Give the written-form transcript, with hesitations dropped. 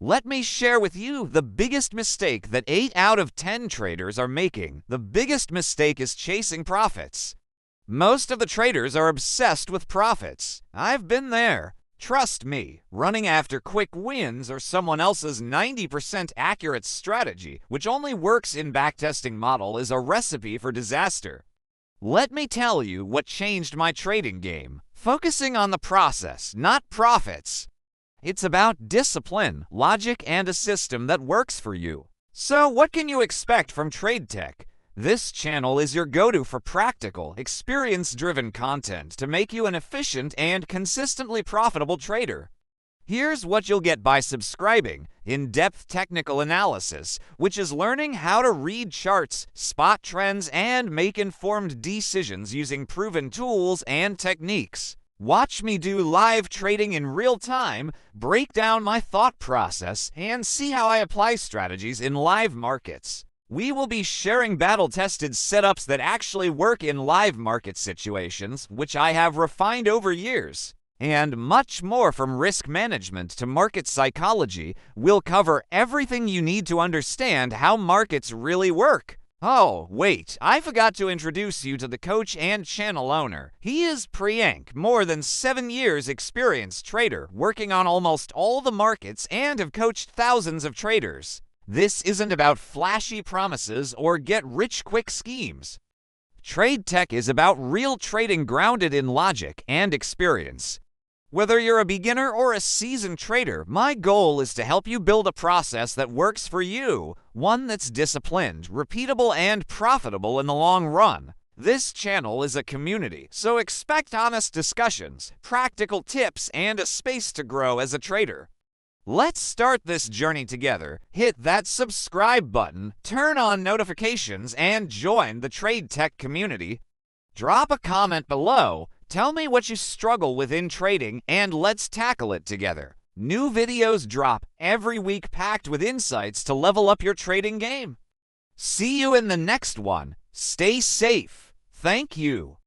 Let me share with you the biggest mistake that 8 out of 10 traders are making. The biggest mistake is chasing profits. Most of the traders are obsessed with profits. I've been there. Trust me, running after quick wins or someone else's 90% accurate strategy, which only works in backtesting model, is a recipe for disaster. Let me tell you what changed my trading game. Focusing on the process, not profits. It's about discipline, logic, and a system that works for you. So what can you expect from TradeTech? This channel is your go-to for practical, experience-driven content to make you an efficient and consistently profitable trader. Here's what you'll get by subscribing: in-depth technical analysis, which is learning how to read charts, spot trends, and make informed decisions using proven tools and techniques. Watch me do live trading in real time, break down my thought process, and see how I apply strategies in live markets. We will be sharing battle-tested setups that actually work in live market situations, which I have refined over years. And much more. From risk management to market psychology, we'll cover everything you need to understand how markets really work. Oh, wait, I forgot to introduce you to the coach and channel owner. He is Priyank, more than 7 years experienced trader, working on almost all the markets and have coached thousands of traders. This isn't about flashy promises or get-rich-quick schemes. TradeTech is about real trading grounded in logic and experience. Whether you're a beginner or a seasoned trader, my goal is to help you build a process that works for you, one that's disciplined, repeatable, and profitable in the long run. This channel is a community, so expect honest discussions, practical tips, and a space to grow as a trader. Let's start this journey together. Hit that subscribe button, turn on notifications, and join the TradeTech community. Drop a comment below, tell me what you struggle with in trading, and let's tackle it together. New videos drop every week packed with insights to level up your trading game. See you in the next one. Stay safe. Thank you.